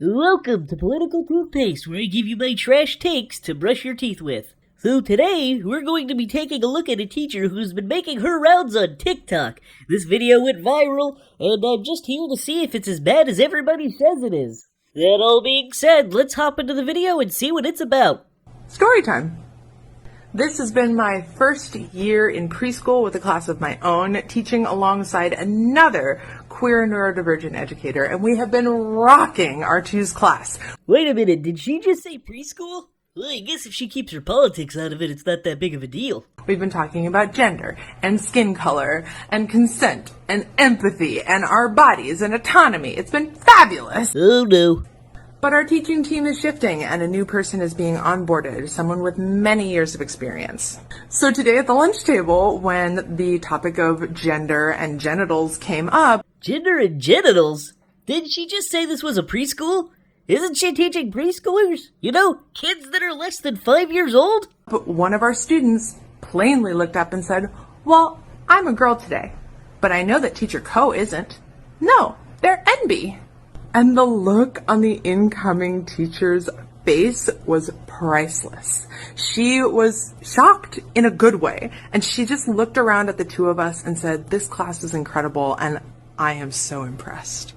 Welcome to Political Toothpaste, where I give you my trash takes to brush your teeth with. So today, we're going to be taking a look at a teacher who's been making her rounds on TikTok. This video went viral, and I'm just here to see if it's as bad as everybody says it is. That all being said, let's hop into the video and see what it's about. Story time. This has been my first year in preschool with a class of my own, teaching alongside another queer neurodivergent educator, and we have been rocking our twos class. Wait a minute, did she just say preschool? Well, I guess if she keeps her politics out of it, it's not that big of a deal. We've been talking about gender and skin color and consent and empathy and our bodies and autonomy. It's been fabulous. Oh no. But our teaching team is shifting and a new person is being onboarded, someone with many years of experience. So today at the lunch table, when the topic of gender and genitals came up... Gender and genitals? Did she just say this was a preschool? Isn't she teaching preschoolers? You know, kids that are less than 5 years old? But one of our students plainly looked up and said, "Well, I'm a girl today, but I know that teacher Co isn't. No, they're Enby." And the look on the incoming teacher's face was priceless. She was shocked in a good way, and she just looked around at the two of us and said, "This class is incredible, and I am so impressed."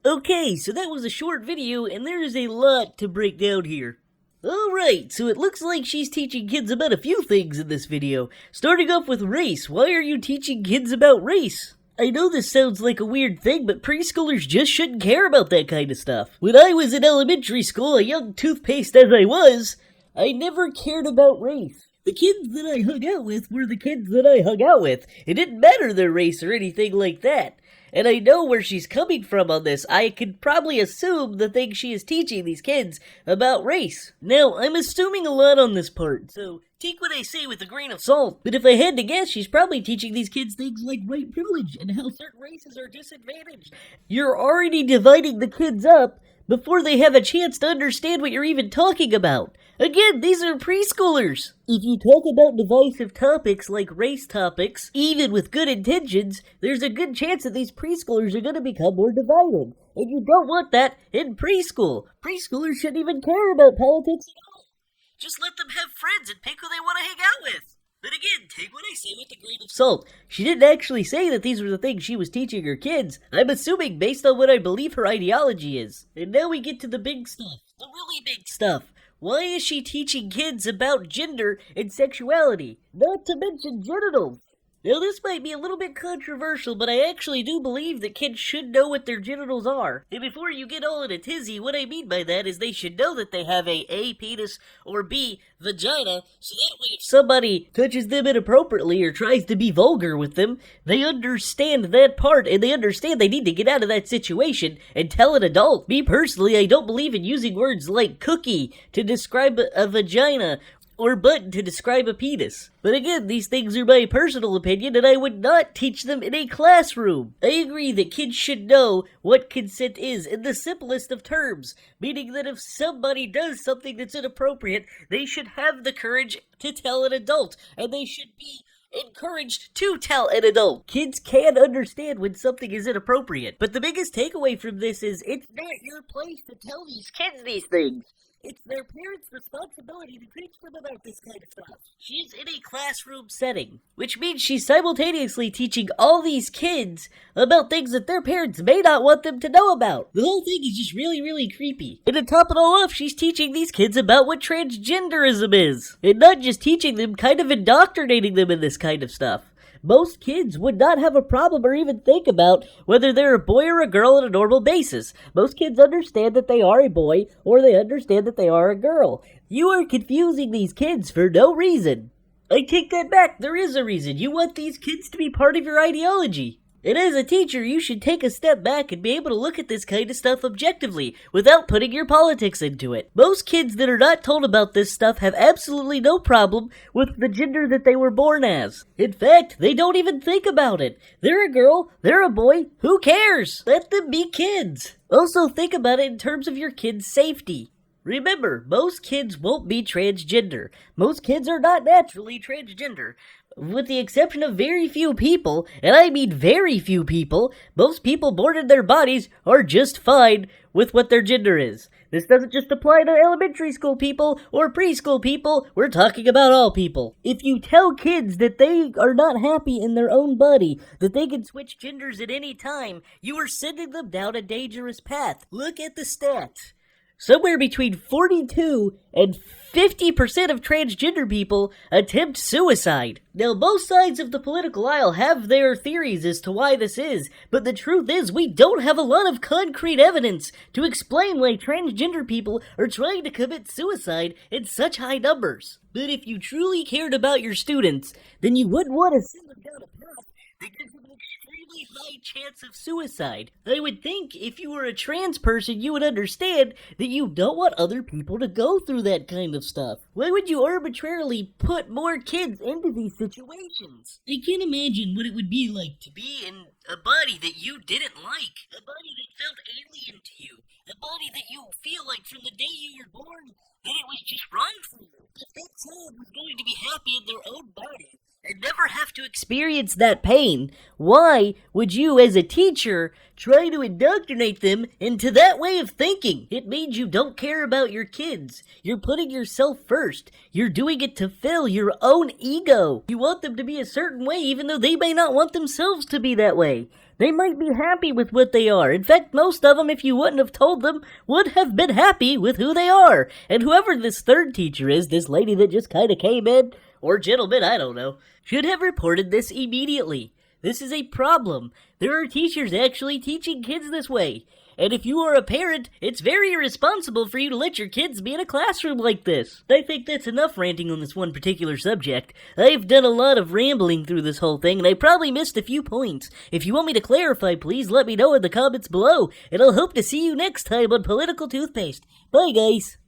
Okay, so that was a short video, and there's a lot to break down here. Alright, so it looks like she's teaching kids about a few things in this video. Starting off with race. Why are you teaching kids about race? I know this sounds like a weird thing, but preschoolers just shouldn't care about that kind of stuff. When I was in elementary school, a young toothpaste as I was, I never cared about race. The kids that I hung out with were the kids that I hung out with. It didn't matter their race or anything like that. And I know where she's coming from on this. I could probably assume the thing she is teaching these kids about race. Now, I'm assuming a lot on this part, so take what I say with a grain of salt. But if I had to guess, she's probably teaching these kids things like white privilege and how certain races are disadvantaged. You're already dividing the kids up before they have a chance to understand what you're even talking about. Again, these are preschoolers. If you talk about divisive topics like race topics, even with good intentions, there's a good chance that these preschoolers are going to become more divided. And you don't want that in preschool. Preschoolers shouldn't even care about politics at all. Just let them have friends and pick who they want to hang out with. But again, take what I say with a grain of salt. She didn't actually say that these were the things she was teaching her kids. I'm assuming based on what I believe her ideology is. And now we get to the big stuff. The really big stuff. Why is she teaching kids about gender and sexuality? Not to mention genitals. Now this might be a little bit controversial, but I actually do believe that kids should know what their genitals are. And before you get all in a tizzy, what I mean by that is they should know that they have a penis or B vagina, so that way if somebody touches them inappropriately or tries to be vulgar with them, they understand that part and they understand they need to get out of that situation and tell an adult. Me personally, I don't believe in using words like cookie to describe a vagina or butt to describe a penis. But again, these things are my personal opinion, and I would not teach them in a classroom. I agree that kids should know what consent is in the simplest of terms, meaning that if somebody does something that's inappropriate, they should have the courage to tell an adult, and they should be encouraged to tell an adult. Kids can understand when something is inappropriate, but the biggest takeaway from this is it's not your place to tell these kids these things. It's their parents' responsibility to teach them about this kind of stuff. She's in a classroom setting, which means she's simultaneously teaching all these kids about things that their parents may not want them to know about. The whole thing is just really, really creepy. And to top it all off, she's teaching these kids about what transgenderism is. And not just teaching them, kind of indoctrinating them in this kind of stuff. Most kids would not have a problem or even think about whether they're a boy or a girl on a normal basis. Most kids understand that they are a boy or they understand that they are a girl. You are confusing these kids for no reason. I take that back. There is a reason. You want these kids to be part of your ideology. And as a teacher, you should take a step back and be able to look at this kind of stuff objectively, without putting your politics into it. Most kids that are not told about this stuff have absolutely no problem with the gender that they were born as. In fact, they don't even think about it. They're a girl, they're a boy, who cares? Let them be kids. Also think about it in terms of your kids' safety. Remember, most kids won't be transgender. Most kids are not naturally transgender. With the exception of very few people, and I mean very few people, most people born in their bodies are just fine with what their gender is. This doesn't just apply to elementary school people or preschool people, we're talking about all people. If you tell kids that they are not happy in their own body, that they can switch genders at any time, you are sending them down a dangerous path. Look at the stats. Somewhere between 42 and 50% of transgender people attempt suicide. Now, both sides of the political aisle have their theories as to why this is, but the truth is we don't have a lot of concrete evidence to explain why transgender people are trying to commit suicide in such high numbers. But if you truly cared about your students, then you wouldn't want to send them down a path that gives them an extremely high chance of suicide. I would think if you were a trans person, you would understand that you don't want other people to go through that kind of stuff. Why would you arbitrarily put more kids into these situations? I can't imagine what it would be like to be in a body that you didn't like, a body that felt alien to you, a body that you feel like from the day you were born that it was just wrong for you. If that child was going to be happy in their own body and never have to experience that pain, why would you, as a teacher, try to indoctrinate them into that way of thinking? It means you don't care about your kids. You're putting yourself first. You're doing it to fill your own ego. You want them to be a certain way even though they may not want themselves to be that way. They might be happy with what they are. In fact, most of them, if you wouldn't have told them, would have been happy with who they are. And whoever this third teacher is, this lady that just kind of came in, or gentleman, I don't know, should have reported this immediately. This is a problem. There are teachers actually teaching kids this way. And if you are a parent, it's very irresponsible for you to let your kids be in a classroom like this. I think that's enough ranting on this one particular subject. I've done a lot of rambling through this whole thing, and I probably missed a few points. If you want me to clarify, please let me know in the comments below, and I'll hope to see you next time on Political Toothpaste. Bye, guys.